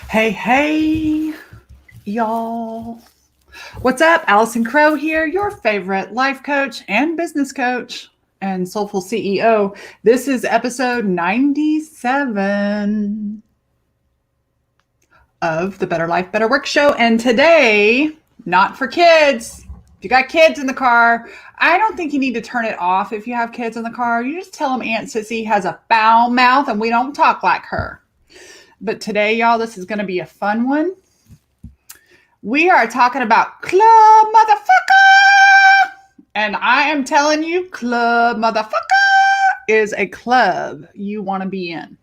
Hey, hey, y'all. What's up? Allison Crow here, your favorite life coach and business coach and soulful CEO. This is episode 97 of the Better Life, Better Work show. And today, not for kids. If you got kids in the car, I don't think you need to turn it off if you have kids in the car. You just tell them Aunt Sissy has a foul mouth and we don't talk like her. But today, y'all, this is going to be a fun one. We are talking about Club Motherfucker. And I am telling you, Club Motherfucker is a club you want to be in.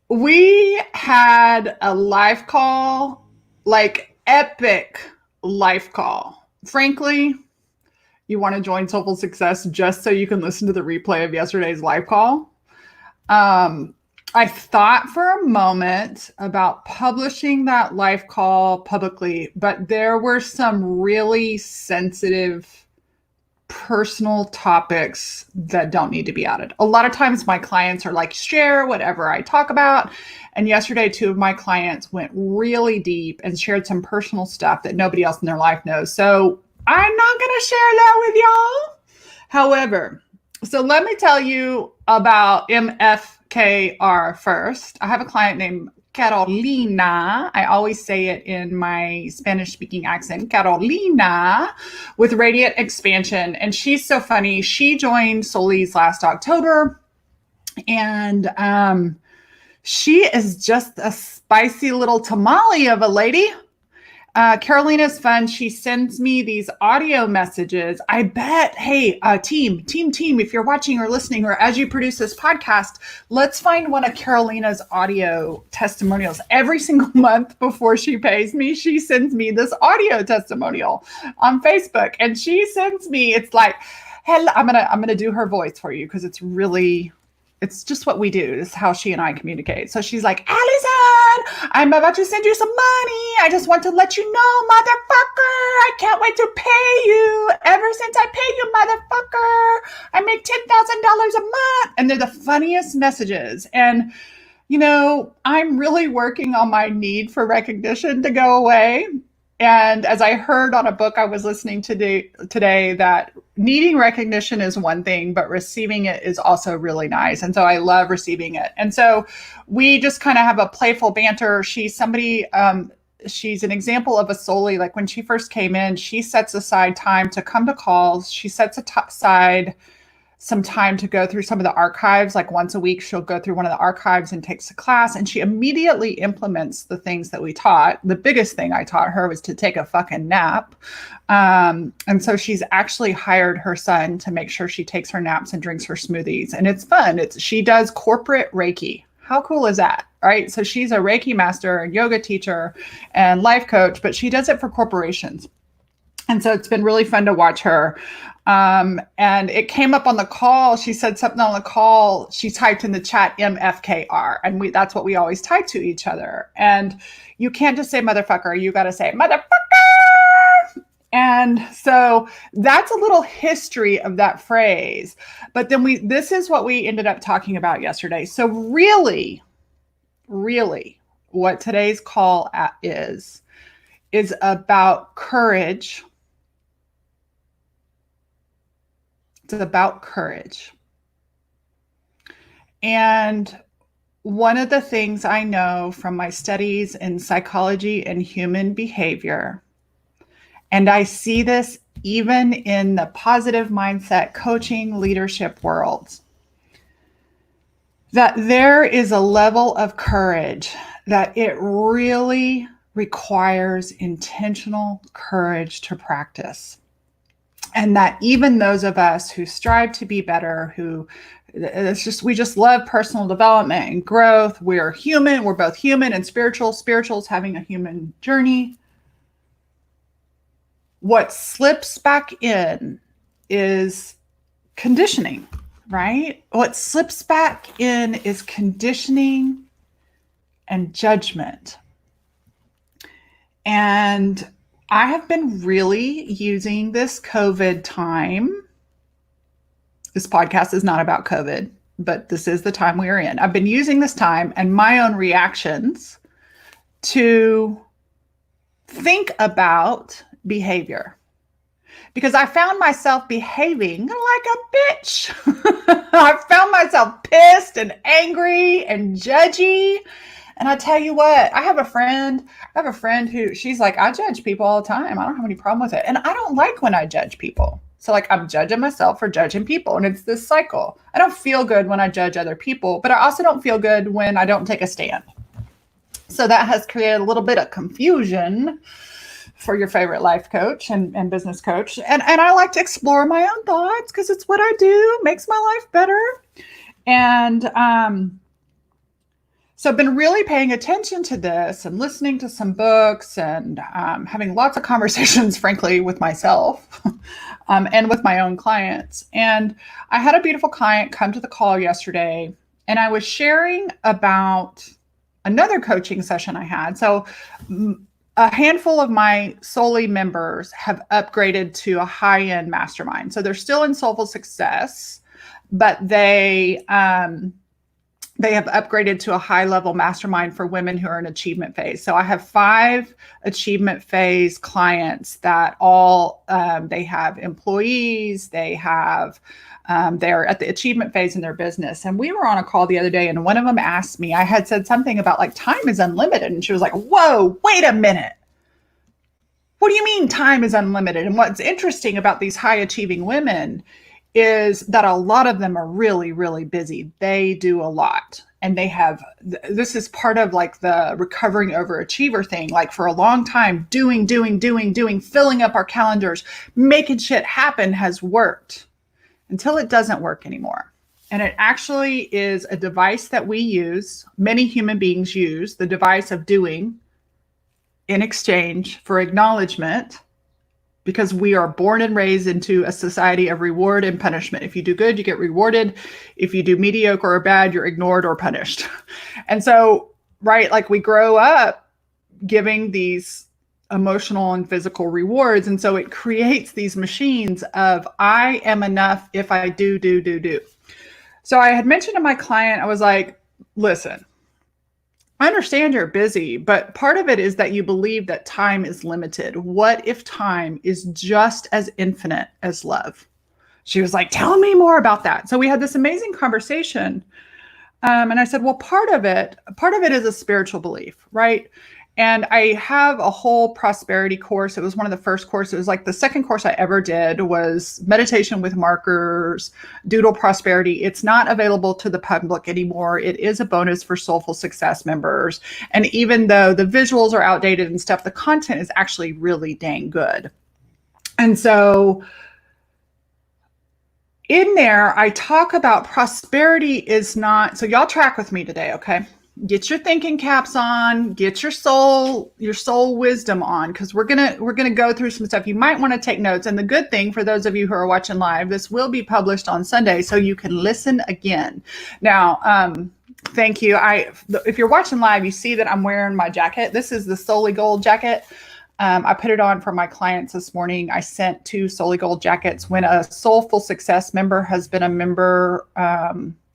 We had a live call, like epic live call. Frankly, you want to join Soulful Success just so you can listen to the replay of yesterday's live call. I thought for a moment about publishing that live call publicly, but there were some really sensitive personal topics that don't need to be added. A lot of times my clients are like, share whatever I talk about. And yesterday, two of my clients went really deep and shared some personal stuff that nobody else in their life knows. So I'm not going to share that with y'all. However, so let me tell you about MFKR first. I have a client named Carolina. I always say it in my Spanish-speaking accent, Carolina, with Radiant Expansion. And she's so funny. She joined Solis last October. And she is just a spicy little tamale of a lady. Carolina's fun. She sends me these audio messages. I bet, hey, team, if you're watching or listening, or as you produce this podcast, let's find one of Carolina's audio testimonials. Every single month before she pays me, she sends me this audio testimonial on Facebook. And she sends me, it's like, hello, I'm gonna do her voice for you because it's just what we do. This is how she and I communicate. So she's like, Allison, I'm about to send you some money. I just want to let you know, motherfucker, I can't wait to pay you. Ever since I paid you, motherfucker, I make $10,000 a month. And they're the funniest messages. And, you know, I'm really working on my need for recognition to go away. And as I heard on a book I was listening to today, that needing recognition is one thing, but receiving it is also really nice. And so I love receiving it. And so we just kind of have a playful banter. She's somebody, she's an example of a Soli. Like when she first came in, she sets aside time to come to calls. She sets aside some time to go through some of the archives. Like once a week, she'll go through one of the archives and takes a class, and she immediately implements the things that we taught. The biggest thing I taught her was to take a fucking nap. And so she's actually hired her son to make sure she takes her naps and drinks her smoothies. And it's fun. She does corporate Reiki. How cool is that? Right? So she's a Reiki master and yoga teacher and life coach, but she does it for corporations. And so it's been really fun to watch her. And it came up on the call. She said something on the call. She typed in the chat MFKR. And that's what we always type to each other. And you can't just say motherfucker. You got to say motherfucker. And so that's a little history of that phrase. But then this is what we ended up talking about yesterday. So really what today's call is about courage. It's about courage. And one of the things I know from my studies in psychology and human behavior, and I see this even in the positive mindset coaching leadership world, that there is a level of courage that it really requires intentional courage to practice. And that even those of us who strive to be better, we just love personal development and growth. We're human. We're both human and spiritual. Spiritual's having a human journey. What slips back in is conditioning, right? What slips back in is conditioning and judgment. And I have been really using this COVID time. This podcast is not about COVID. but this is the time we are in. I've been using this time and my own reactions to think about behavior, because I found myself behaving like a bitch. I found myself pissed and angry and judgy. And I tell you what, I have a friend who, she's like, I judge people all the time. I don't have any problem with it. And I don't like when I judge people. So like, I'm judging myself for judging people. And it's this cycle. I don't feel good when I judge other people, but I also don't feel good when I don't take a stand. So that has created a little bit of confusion for your favorite life coach and business coach. And I like to explore my own thoughts because it's what I do, makes my life better. And so I've been really paying attention to this and listening to some books and having lots of conversations, frankly, with myself and with my own clients. And I had a beautiful client come to the call yesterday, and I was sharing about another coaching session I had. So a handful of my Soully members have upgraded to a high-end mastermind. So they're still in Soulful Success, but they have upgraded to a high-level mastermind for women who are in achievement phase. So I have 5 achievement phase clients that all, they have employees, they have, they're at the achievement phase in their business. And we were on a call the other day, and one of them asked me, I had said something about like time is unlimited. And she was like, whoa, wait a minute. What do you mean time is unlimited? And what's interesting about these high achieving women is that a lot of them are really, really busy. They do a lot. And they have, this is part of like the recovering overachiever thing. Like for a long time, doing, filling up our calendars, making shit happen has worked until it doesn't work anymore. And it actually is a device that we use, many human beings use, the device of doing in exchange for acknowledgement, because we are born and raised into a society of reward and punishment. If you do good, you get rewarded. If you do mediocre or bad, you're ignored or punished. And so, right, like we grow up giving these emotional and physical rewards. And so it creates these machines of I am enough if I do. So I had mentioned to my client, I was like, listen, I understand you're busy, but part of it is that you believe that time is limited. What if time is just as infinite as love? She was like, tell me more about that. So we had this amazing conversation. And I said, well, part of it is a spiritual belief, right? And I have a whole prosperity course. It was one of the first courses. It was like the second course I ever did was meditation with markers, doodle prosperity. It's not available to the public anymore. It is a bonus for Soulful Success members. And even though the visuals are outdated and stuff, the content is actually really dang good. And so in there, I talk about prosperity is not, so y'all track with me today, okay? Get your thinking caps on, get your soul wisdom on, because we're gonna go through some stuff. You might want to take notes. And the good thing for those of you who are watching live, this will be published on Sunday, so you can listen again. Now, thank you. If you're watching live, you see that I'm wearing my jacket. This is the Soully Gold jacket. I put it on for my clients this morning. I sent 2 Soully Gold jackets. When a Soulful Success member has been a member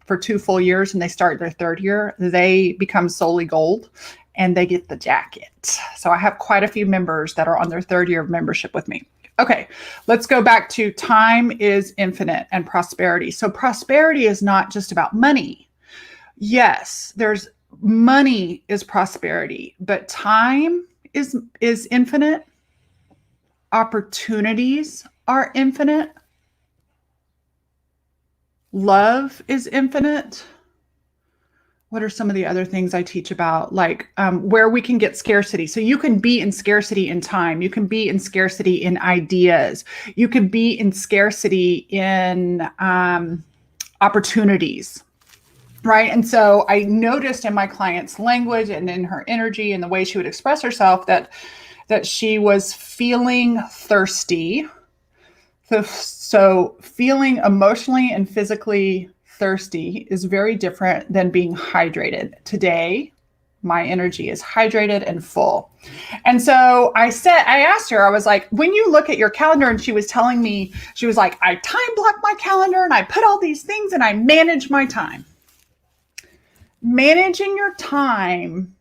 for 2 full years and they start their 3rd year, they become Soully Gold and they get the jacket. So I have quite a few members that are on their 3rd year of membership with me. Okay, let's go back to time is infinite and prosperity. So prosperity is not just about money. Yes, there's money is prosperity, but time is infinite. Opportunities are infinite. Love is infinite. What are some of the other things I teach about? Like where we can get scarcity. So you can be in scarcity in time. You can be in scarcity in ideas. You can be in scarcity in opportunities. Right. And so I noticed in my client's language and in her energy and the way she would express herself that she was feeling thirsty. So feeling emotionally and physically thirsty is very different than being hydrated. Today, my energy is hydrated and full. And so I asked her, I was like, when you look at your calendar, and she was telling me, she was like, I time block my calendar and I put all these things and I manage my time. Managing your time.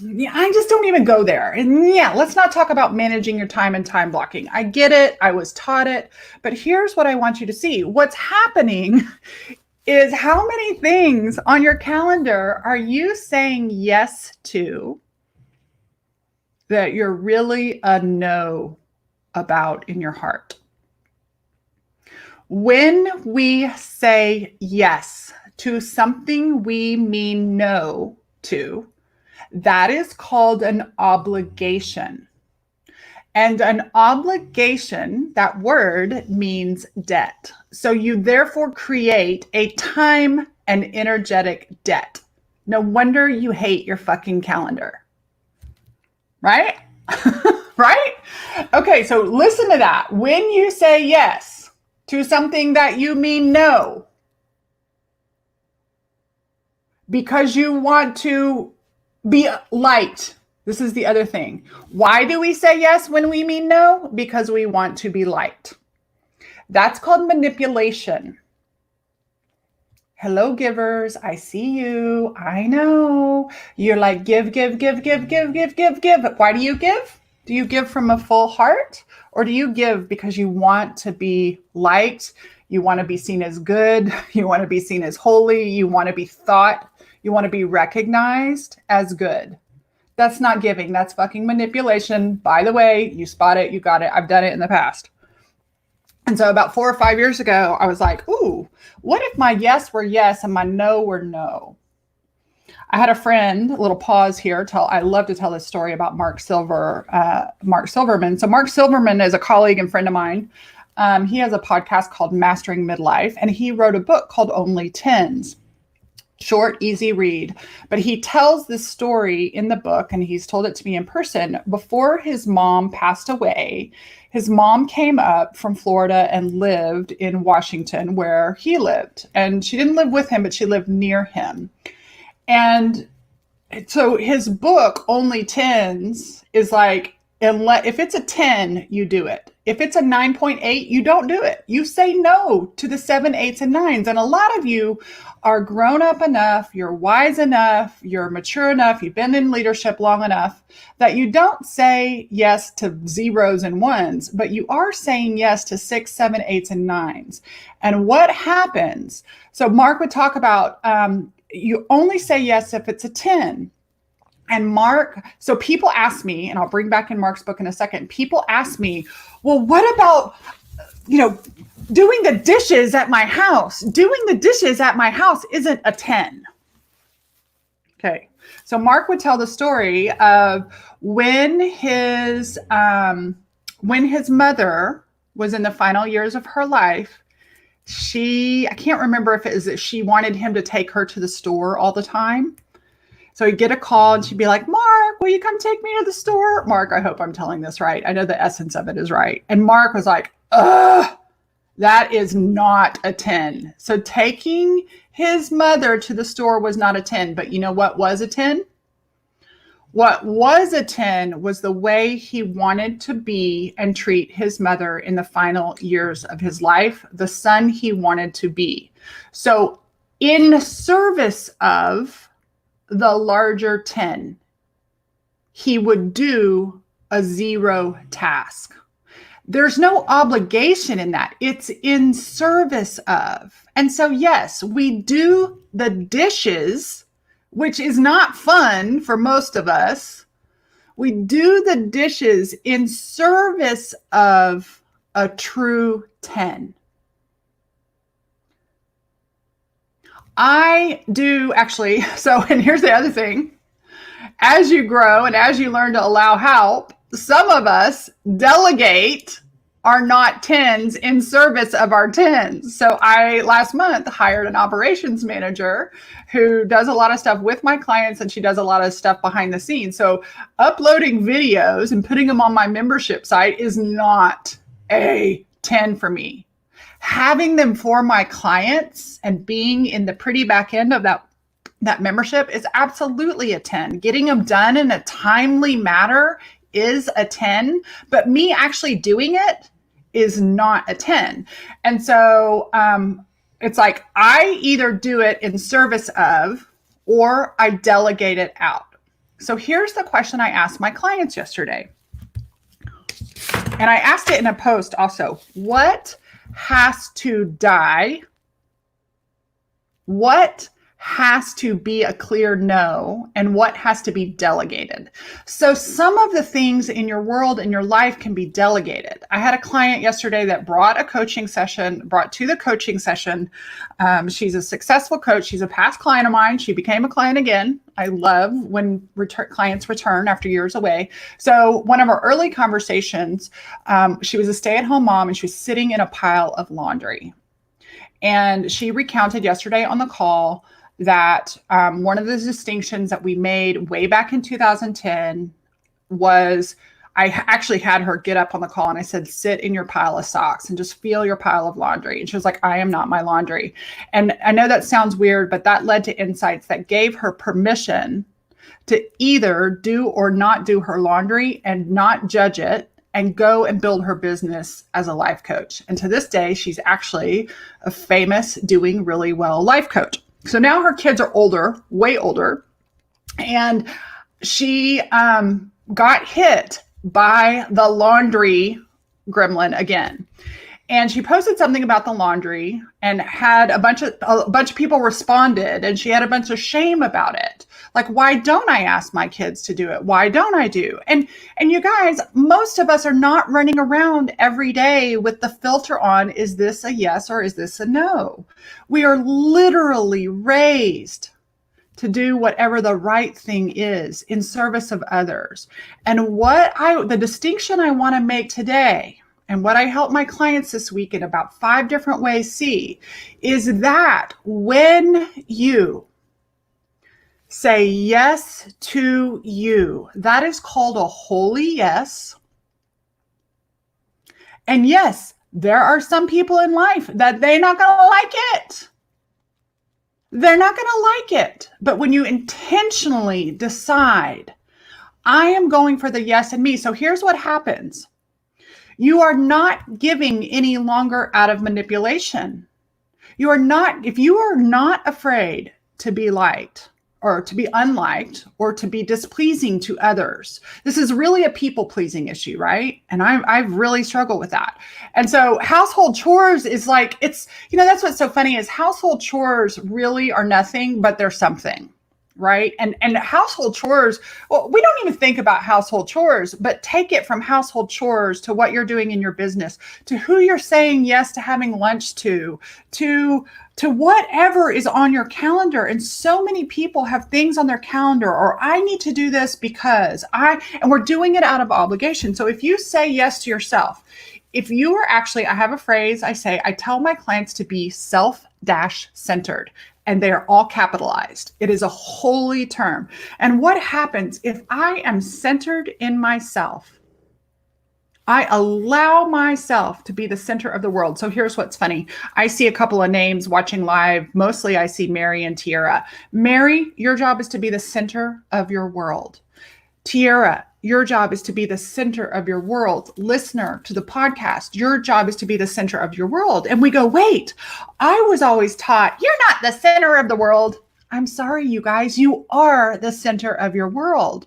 Yeah, I just don't even go there. And yeah, let's not talk about managing your time and time blocking. I get it. I was taught it. But here's what I want you to see. What's happening is how many things on your calendar are you saying yes to that you're really a no about in your heart? When we say yes to something we mean no to, that is called an obligation. And an obligation, that word means debt. So you therefore create a time and energetic debt. No wonder you hate your fucking calendar. Right? Right? Okay, so listen to that. When you say yes to something that you mean no, because you want to be liked. This is the other thing. Why do we say yes when we mean no? Because we want to be liked. That's called manipulation. Hello, givers. I see you. I know. You're like, give, give, give, give, give, give, give, give. Why do you give? Do you give from a full heart? Or do you give because you want to be liked? You want to be seen as good. You want to be seen as holy. You want to be thought. You want to be recognized as good. That's not giving. That's fucking manipulation. By the way, you spot it. You got it. I've done it in the past. And so about 4 or 5 years ago, I was like, ooh, what if my yes were yes and my no were no? I had a friend, a little pause here. I love to tell this story about Mark Silverman. So Mark Silverman is a colleague and friend of mine. He has a podcast called Mastering Midlife, and he wrote a book called Only Tens. Short, easy read. But he tells this story in the book, and he's told it to me in person. Before his mom passed away, his mom came up from Florida and lived in Washington where he lived. And she didn't live with him, but she lived near him. And so his book, Only Tens, is like, if it's a 10, you do it. If it's a 9.8, you don't do it. You say no to the 7, 8s, and 9s. And a lot of you are grown up enough, you're wise enough, you're mature enough, you've been in leadership long enough that you don't say yes to 0s and 1s, but you are saying yes to 6, 7, 8s, and 9s. And what happens? So Mark would talk about you only say yes if it's a 10. And Mark, so people ask me, and I'll bring back in Mark's book in a second, people ask me, well, what about, doing the dishes at my house? Doing the dishes at my house isn't a 10. Okay. So Mark would tell the story of when his mother was in the final years of her life, I can't remember if it is that she wanted him to take her to the store all the time. So he'd get a call and she'd be like, Mark, will you come take me to the store? Mark, I hope I'm telling this right. I know the essence of it is right. And Mark was like, ugh, that is not a 10. So taking his mother to the store was not a 10. But you know what was a 10? What was a 10 was the way he wanted to be and treat his mother in the final years of his life, the son he wanted to be. So in service of the larger 10, he would do a 0 task. There's no obligation in that. It's in service of. And so, yes, we do the dishes, which is not fun for most of us. We do the dishes in service of a true 10. I do actually. So, and here's the other thing. As you grow and as you learn to allow help, some of us delegate our not 10s in service of our 10s. So I last month hired an operations manager who does a lot of stuff with my clients, and she does a lot of stuff behind the scenes. So uploading videos and putting them on my membership site is not a 10 for me. Having them for my clients and being in the pretty back end of that that membership is absolutely a 10. Getting them done in a timely manner is a 10, but me actually doing it is not a 10. And so it's like I either do it in service of or I delegate it out. So here's the question I asked my clients yesterday. And I asked it in a post also. What has to die? What has to be a clear no, and what has to be delegated? So some of the things in your world, in your life, can be delegated. I had a client yesterday that brought to the coaching session. She's a successful coach. She's a past client of mine. She became a client again. I love when clients return after years away. So one of our early conversations, she was a stay-at-home mom and she was sitting in a pile of laundry. And she recounted yesterday on the call that one of the distinctions that we made way back in 2010 was I actually had her get up on the call and I said, sit in your pile of socks and just feel your pile of laundry. And she was like, I am not my laundry. And I know that sounds weird, but that led to insights that gave her permission to either do or not do her laundry and not judge it and go and build her business as a life coach. And to this day, she's actually a famous, doing really well life coach. So now her kids are older, way older, and she got hit by the laundry gremlin again. And she posted something about the laundry and had a bunch of people responded, and she had a bunch of shame about it. Like, why don't I ask my kids to do it? Why don't I do? And you guys, most of us are not running around every day with the filter on, is this a yes or is this a no? We are literally raised to do whatever the right thing is in service of others. And the distinction I want to make today, and what I help my clients this week in about 5 different ways see, is that when you say yes to you, that is called a holy yes. And yes, there are some people in life that they're not going to like it. They're not going to like it. But when you intentionally decide, I am going for the yes in me. So here's what happens. You are not giving any longer out of manipulation. If you are not afraid to be liked or to be unliked or to be displeasing to others, this is really a people-pleasing issue, right? And I've really struggled with that. And so household chores is like, that's what's so funny is household chores really are nothing, but they're something. Right? And household chores, well, we don't even think about household chores, but take it from household chores to what you're doing in your business, to who you're saying yes to having lunch to whatever is on your calendar. And so many people have things on their calendar, or I need to do this because and we're doing it out of obligation. So if you say yes to yourself, if you are actually, I have a phrase I tell my clients to be self-centered. And they are all capitalized. It is a holy term. And what happens if I am centered in myself? I allow myself to be the center of the world. So here's what's funny. I see a couple of names watching live. Mostly I see Mary and Tiara. Mary, your job is to be the center of your world. Tiara, your job is to be the center of your world. Listener to the podcast, your job is to be the center of your world. And we go, wait, I was always taught you're not the center of the world. I'm sorry, you guys, you are the center of your world.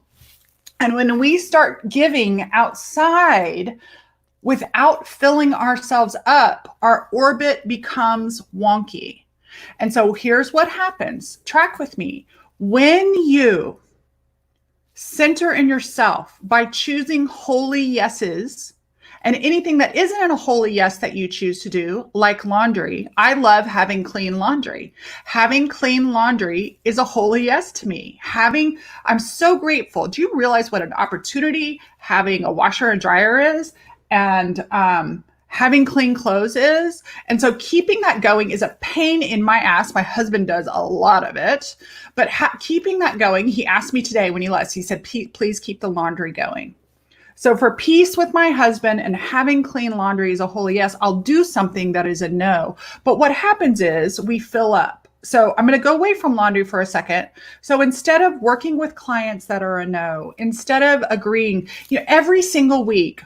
And when we start giving outside without filling ourselves up, our orbit becomes wonky. And so here's what happens. Track with me. When you center in yourself by choosing holy yeses, and anything that isn't a holy yes that you choose to do, like laundry. I love having clean laundry. Having clean laundry is a holy yes to me. I'm so grateful. Do you realize what an opportunity having a washer and dryer is? And having clean clothes is. And so keeping that going is a pain in my ass. My husband does a lot of it, but keeping that going, he asked me today when he left, he said, please keep the laundry going. So for peace with my husband and having clean laundry is a holy yes, I'll do something that is a no. But what happens is we fill up. So I'm going to go away from laundry for a second. So instead of working with clients that are a no, instead of agreeing, every single week,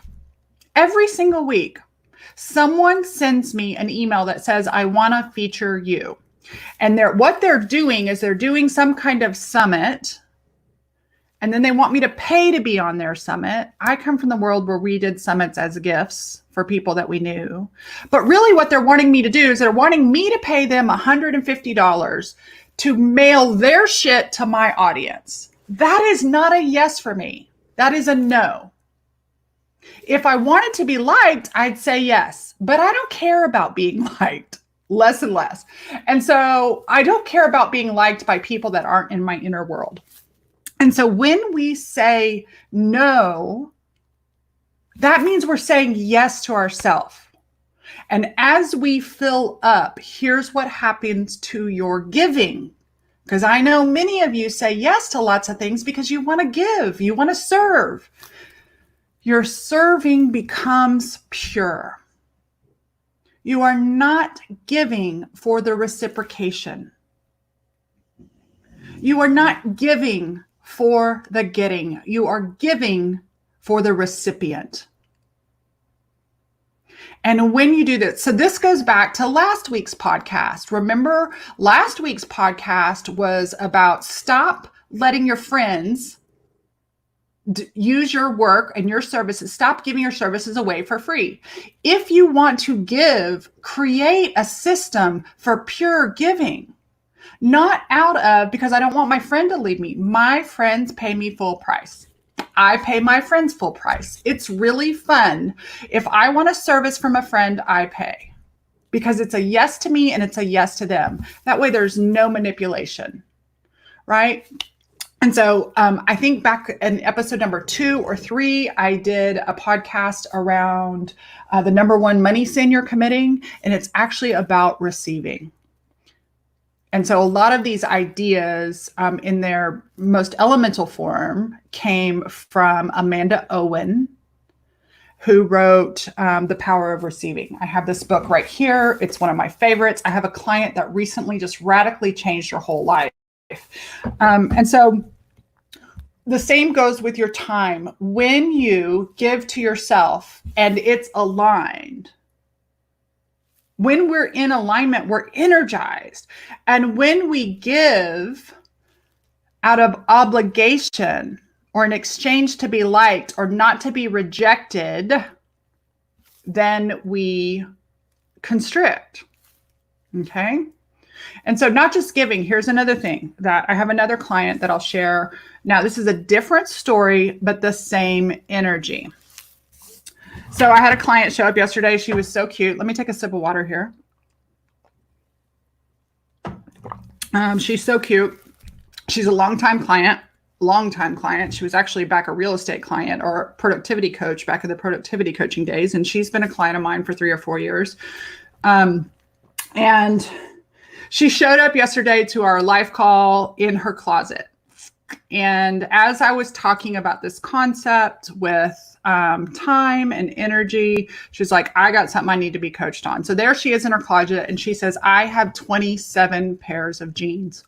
someone sends me an email that says, I want to feature you. And what they're doing is they're doing some kind of summit. And then they want me to pay to be on their summit. I come from the world where we did summits as gifts for people that we knew. But really what they're wanting me to do is they're wanting me to pay them $150 to mail their shit to my audience. That is not a yes for me. That is a no. If I wanted to be liked, I'd say yes. But I don't care about being liked. Less and less. And so I don't care about being liked by people that aren't in my inner world. And so when we say no, that means we're saying yes to ourselves. And as we fill up, here's what happens to your giving. Because I know many of you say yes to lots of things because you want to give, you want to serve. Your serving becomes pure. You are not giving for the reciprocation. You are not giving for the getting. You are giving for the recipient. And when you do this, so this goes back to last week's podcast. Remember, last week's podcast was about stop letting your friends use your work and your services. Stop giving your services away for free. If you want to give, create a system for pure giving. Not out of, because I don't want my friend to leave me. My friends pay me full price. I pay my friends full price. It's really fun. If I want a service from a friend, I pay. Because it's a yes to me and it's a yes to them. That way there's no manipulation, right? And so I think back in episode number 2 or 3, I did a podcast around the number one money sin you're committing. And it's actually about receiving. And so a lot of these ideas in their most elemental form came from Amanda Owen, who wrote The Power of Receiving. I have this book right here. It's one of my favorites. I have a client that recently just radically changed her whole life. And so the same goes with your time. When you give to yourself and it's aligned, when we're in alignment, we're energized. And when we give out of obligation or an exchange to be liked or not to be rejected, then we constrict. Okay? And so not just giving, here's another thing that I have another client that I'll share. Now, this is a different story, but the same energy. So I had a client show up yesterday. She was so cute. Let me take a sip of water here. She's so cute. She's a longtime client. She was actually back a real estate client or a productivity coach back in the productivity coaching days. And she's been a client of mine for 3 or 4 years. And she showed up yesterday to our live call in her closet. And as I was talking about this concept with time and energy, she's like, I got something I need to be coached on. So there she is in her closet. And she says, I have 27 pairs of jeans.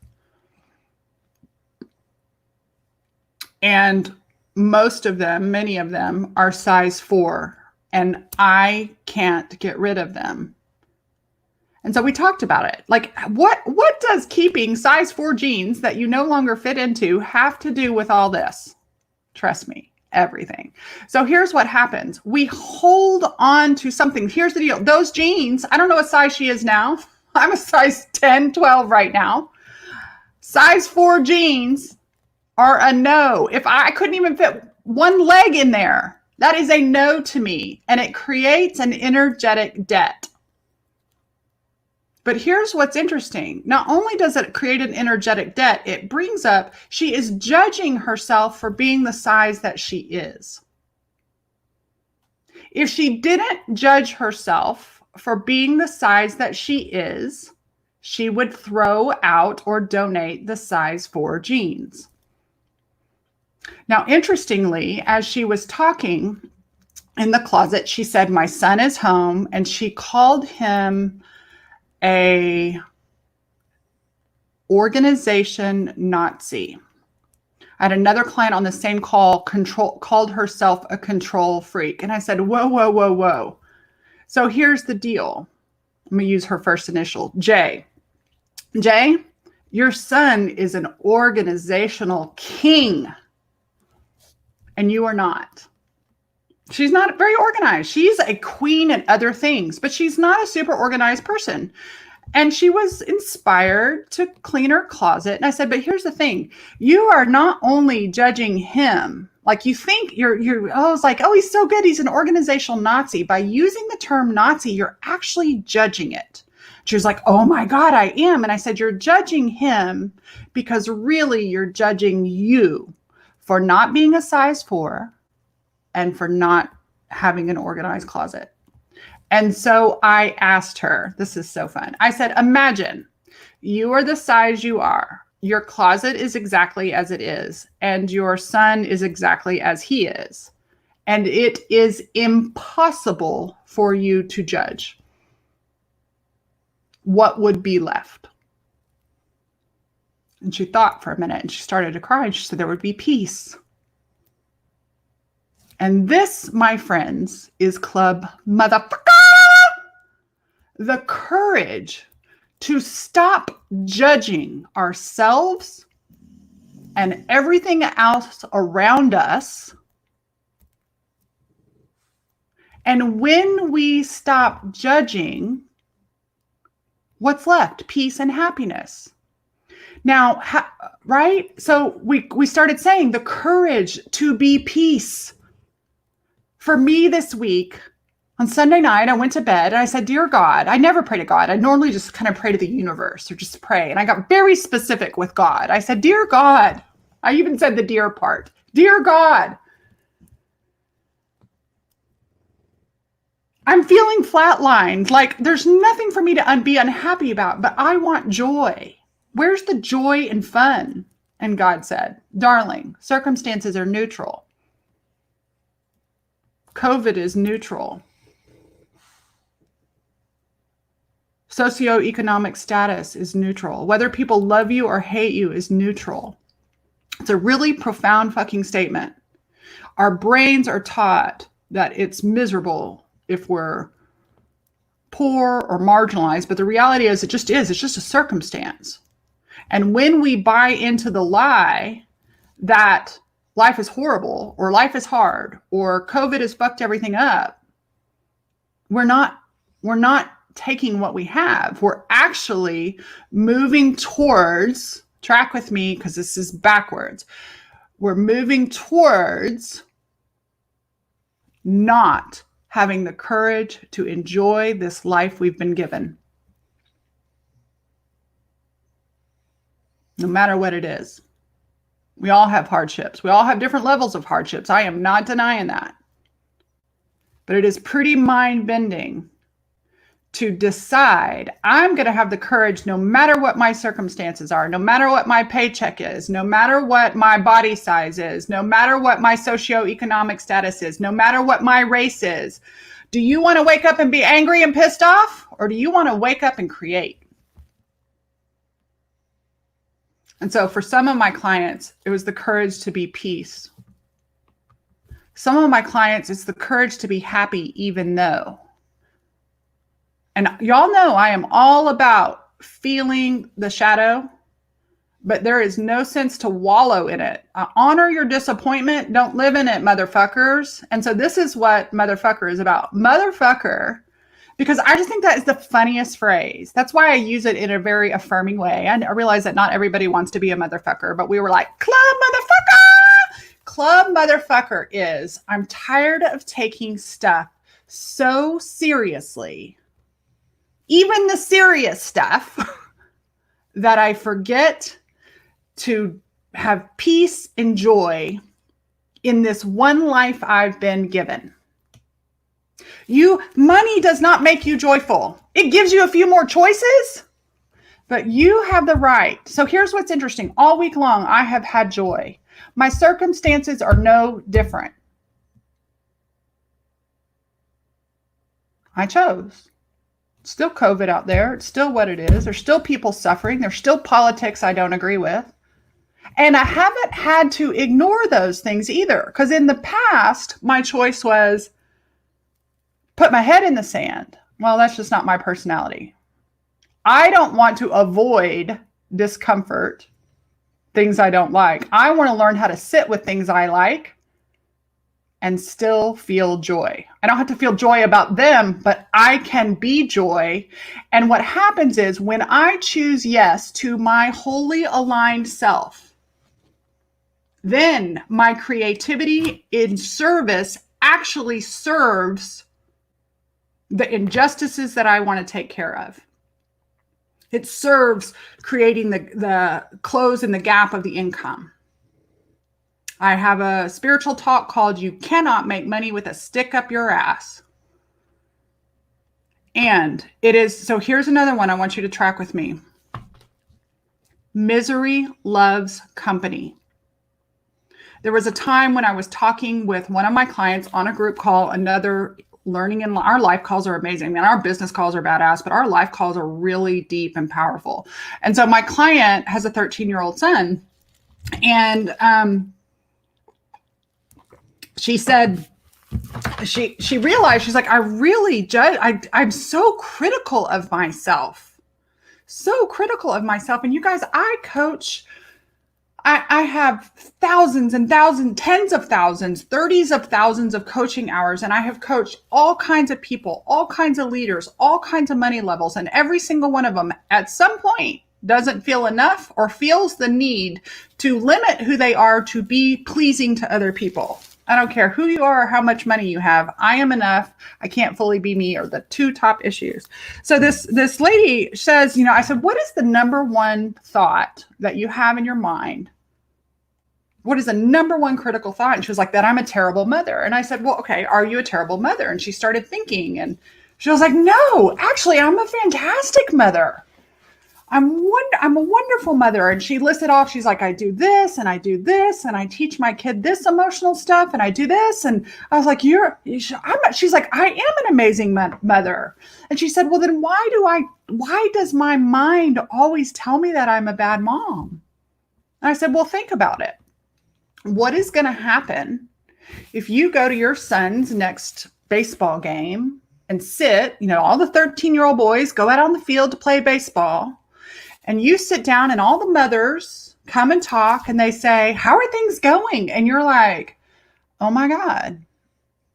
And many of them are size 4. And I can't get rid of them. And so we talked about it. Like, what does keeping size 4 jeans that you no longer fit into have to do with all this? Trust me, everything. So here's what happens. We hold on to something. Here's the deal. Those jeans, I don't know what size she is now. I'm a size 10, 12 right now. Size 4 jeans are a no. If I couldn't even fit one leg in there, that is a no to me. And it creates an energetic debt. But here's what's interesting. Not only does it create an energetic debt, it brings up, she is judging herself for being the size that she is. If she didn't judge herself for being the size that she is, she would throw out or donate the size 4 jeans. Now, interestingly, as she was talking in the closet, she said, my son is home, and she called him a organization Nazi. I had another client on the same call called herself a control freak. And I said, whoa, whoa, whoa, whoa. So here's the deal. I'm going to use her first initial, J. J, your son is an organizational king, and you are not. She's not very organized. She's a queen at other things, but she's not a super organized person. And she was inspired to clean her closet. And I said, but here's the thing. You are not only judging him, like you think I was like, oh, he's so good. He's an organizational Nazi. By using the term Nazi, you're actually judging it. She was like, oh my God, I am. And I said, you're judging him because really you're judging you for not being a size 4 and for not having an organized closet. And so I asked her, this is so fun. I said, imagine you are the size you are. Your closet is exactly as it is. And your son is exactly as he is. And it is impossible for you to judge. What would be left? And she thought for a minute and she started to cry. And she said, there would be peace. And this, my friends, is club motherfucker. The courage to stop judging ourselves and everything else around us. And when we stop judging, what's left? Peace and happiness. Now, right? So we started saying the courage to be peace. For me this week, on Sunday night, I went to bed and I said, dear God, I never pray to God. I normally just kind of pray to the universe or just pray. And I got very specific with God. I said, dear God, I even said the dear part, dear God, I'm feeling flatlined. Like there's nothing for me to be unhappy about, but I want joy. Where's the joy and fun? And God said, darling, circumstances are neutral. COVID is neutral. Socioeconomic status is neutral. Whether people love you or hate you is neutral. It's a really profound fucking statement. Our brains are taught that it's miserable if we're poor or marginalized, but the reality is it just is. It's just a circumstance. And when we buy into the lie that life is horrible or life is hard or COVID has fucked everything up, we're not taking what we have. We're actually moving towards, track with me because this is backwards. We're moving towards not having the courage to enjoy this life we've been given. No matter what it is. We all have hardships. We all have different levels of hardships. I am not denying that. But it is pretty mind-bending to decide I'm going to have the courage no matter what my circumstances are, no matter what my paycheck is, no matter what my body size is, no matter what my socioeconomic status is, no matter what my race is. Do you want to wake up and be angry and pissed off? Or do you want to wake up and create? And so for some of my clients, it was the courage to be peace. Some of my clients, it's the courage to be happy even though. And y'all know I am all about feeling the shadow, but there is no sense to wallow in it. Honor your disappointment. Don't live in it, motherfuckers. And so this is what motherfucker is about. Motherfucker, because I just think that is the funniest phrase. That's why I use it in a very affirming way. I realize that not everybody wants to be a motherfucker, but we were like, club motherfucker. Club motherfucker is, I'm tired of taking stuff so seriously, even the serious stuff, that I forget to have peace and joy in this one life I've been given. Money does not make you joyful. It gives you a few more choices, but you have the right. So here's what's interesting. All week long, I have had joy. My circumstances are no different. I chose. Still COVID out there. It's still what it is. There's still people suffering. There's still politics I don't agree with. And I haven't had to ignore those things either. Because in the past, my choice was put my head in the sand. Well, that's just not my personality. I don't want to avoid discomfort, things I don't like. I want to learn how to sit with things I like and still feel joy. I don't have to feel joy about them, but I can be joy. And what happens is when I choose yes to my wholly aligned self, then my creativity in service actually serves the injustices that I want to take care of. It serves creating the close in the gap of the income. I have a spiritual talk called You Cannot Make Money with a Stick Up Your Ass. And it is, so here's another one I want you to track with me. Misery loves company. There was a time when I was talking with one of my clients on a group call, another learning, and our life calls are amazing. Man, our business calls are badass, but our life calls are really deep and powerful. And so my client has a 13-year-old son, and she said, she realized, she's like, I really judge, I'm so critical of myself. So critical of myself. And you guys, I coach, I have thousands and thousands, tens of thousands, 30s of thousands of coaching hours. And I have coached all kinds of people, all kinds of leaders, all kinds of money levels. And every single one of them at some point doesn't feel enough or feels the need to limit who they are to be pleasing to other people. I don't care who you are or how much money you have. I am enough. I can't fully be me are the two top issues. So this lady says, I said, what is the number one thought that you have in your mind? What is the number one critical thought? And she was like, that I'm a terrible mother. And I said, well, okay, are you a terrible mother? And she started thinking, and she was like, no, actually, I'm a fantastic mother. I'm a wonderful mother. And she listed off, she's like, I do this and I do this and I teach my kid this emotional stuff and I do this. And I was like, she's like, I am an amazing mother. And she said, well, then why does my mind always tell me that I'm a bad mom? And I said, well, think about it. What is going to happen if you go to your son's next baseball game and sit, all the 13-year-old boys go out on the field to play baseball, and you sit down and all the mothers come and talk and they say, how are things going? And you're like, oh my God,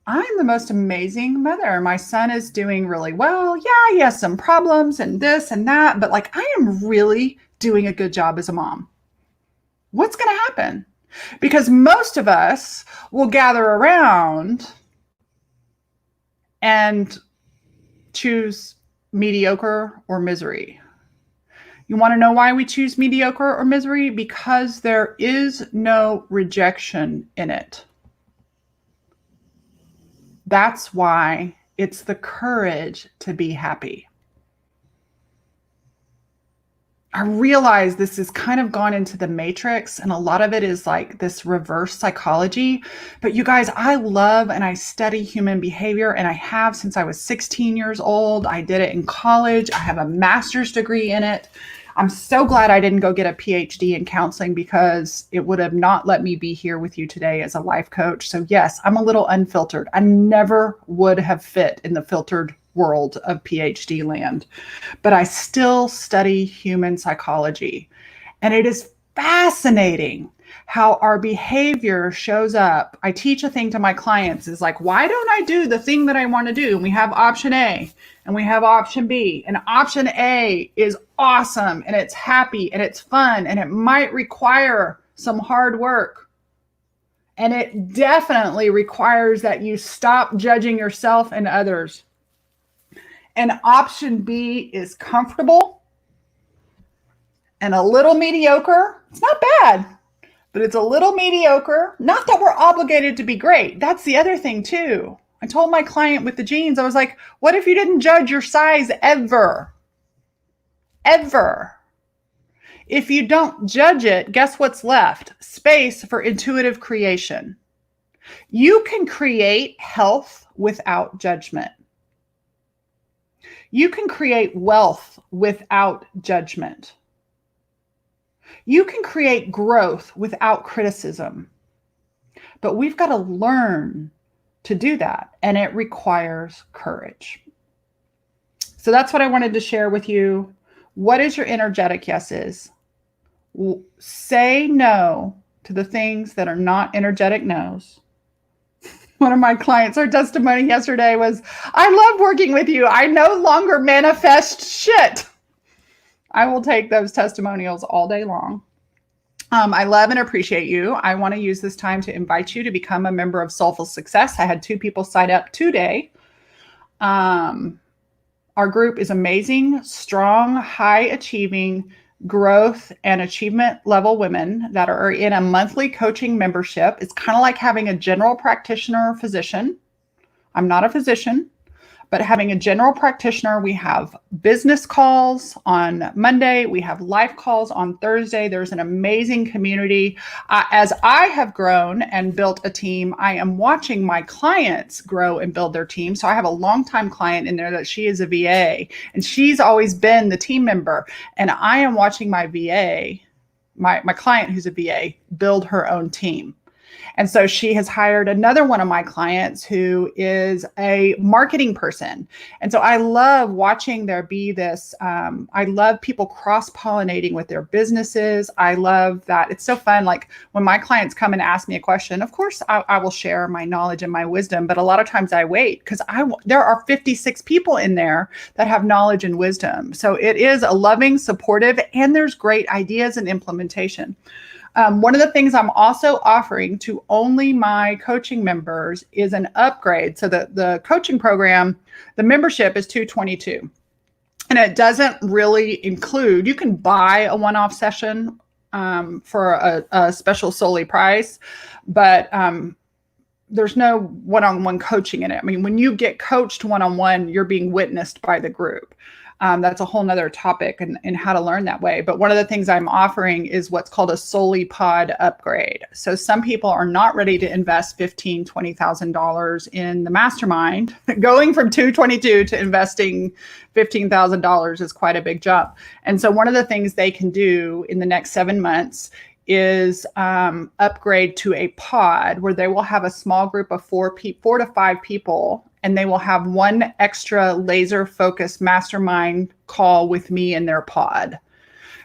I'm the most amazing mother. My son is doing really well. Yeah, he has some problems and this and that, but like, I am really doing a good job as a mom. What's going to happen? Because most of us will gather around and choose mediocre or misery. You want to know why we choose mediocre or misery? Because there is no rejection in it. That's why it's the courage to be happy. I realize this has kind of gone into the matrix, and a lot of it is like this reverse psychology. But you guys, I love and I study human behavior, and I have since I was 16 years old. I did it in college. I have a master's degree in it. I'm so glad I didn't go get a PhD in counseling, because it would have not let me be here with you today as a life coach. So yes, I'm a little unfiltered. I never would have fit in the filtered world of PhD land, but I still study human psychology. And it is fascinating how our behavior shows up. I teach a thing to my clients is like, why don't I do the thing that I want to do? And we have option A and we have option B, and option A is awesome and it's happy and it's fun and it might require some hard work. And it definitely requires that you stop judging yourself and others. And option B is comfortable and a little mediocre. It's not bad, but it's a little mediocre. Not that we're obligated to be great. That's the other thing too. I told my client with the jeans, I was like, what if you didn't judge your size ever? Ever. If you don't judge it, guess what's left? Space for intuitive creation. You can create health without judgment. You can create wealth without judgment. You can create growth without criticism. But we've got to learn to do that, and it requires courage. So that's what I wanted to share with you. What is your energetic yeses? Say no to the things that are not energetic no's. One of my clients, her testimony yesterday was, I love working with you. I no longer manifest shit. I will take those testimonials all day long. I love and appreciate you. I want to use this time to invite you to become a member of Soulful Success. I had 2 people sign up today. Our group is amazing, strong, high achieving, growth and achievement level women that are in a monthly coaching membership. It's kind of like having a general practitioner physician. I'm not a physician, but having a general practitioner. We have business calls on Monday. We have life calls on Thursday. There's an amazing community. As I have grown and built a team, I am watching my clients grow and build their team. So I have a longtime client in there that she is a VA, and she's always been the team member. And I am watching my VA, my client who's a VA, build her own team. And so she has hired another one of my clients who is a marketing person. And so I love watching there be this, I love people cross-pollinating with their businesses. I love that. It's so fun. Like when my clients come and ask me a question, of course, I will share my knowledge and my wisdom, but a lot of times I wait because there are 56 people in there that have knowledge and wisdom. So it is a loving, supportive, and there's great ideas and implementation. One of the things I'm also offering to only my coaching members is an upgrade. So the coaching program, the membership is $222. And it doesn't really include, you can buy a one-off session for a special solely price, but there's no one-on-one coaching in it. I mean, when you get coached one-on-one, you're being witnessed by the group. That's a whole nother topic and how to learn that way. But one of the things I'm offering is what's called a Solely Pod upgrade. So some people are not ready to invest $15,000, $20,000 in the Mastermind. Going from $222 to investing $15,000 is quite a big jump. And so one of the things they can do in the next 7 months is upgrade to a pod where they will have a small group of 4 to 5 people, and they will have one extra laser focused mastermind call with me in their pod,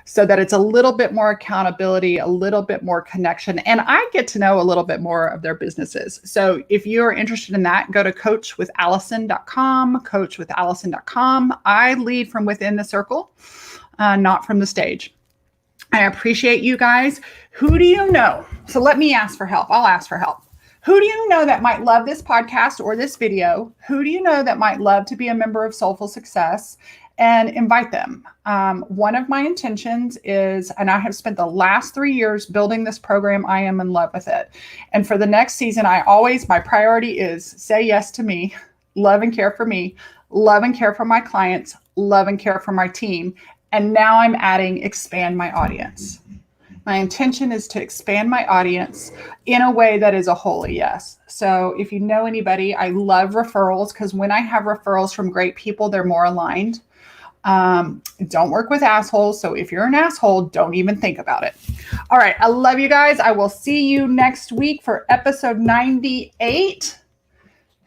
so that it's a little bit more accountability, a little bit more connection, and I get to know a little bit more of their businesses. So if you're interested in that, go to coachwithallison.com, coachwithallison.com. I lead from within the circle, not from the stage. I appreciate you guys. Who do you know? So let me ask for help. I'll ask for help. Who do you know that might love this podcast or this video? Who do you know that might love to be a member of Soulful Success? And invite them. One of my intentions is, and I have spent the last 3 years building this program, I am in love with it. And for the next season, my priority is say yes to me, love and care for me, love and care for my clients, love and care for my team. And now I'm adding expand my audience. My intention is to expand my audience in a way that is a holy yes. So if you know anybody, I love referrals, because when I have referrals from great people, they're more aligned. Don't work with assholes. So if you're an asshole, don't even think about it. All right. I love you guys. I will see you next week for episode 98.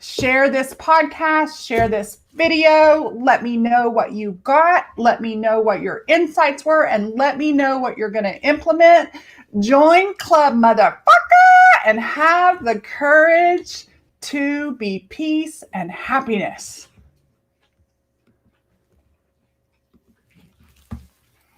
Share this podcast, share this video. Let me know what you got. Let me know what your insights were, and let me know what you're going to implement. Join Club Motherfucker and have the courage to be peace and happiness.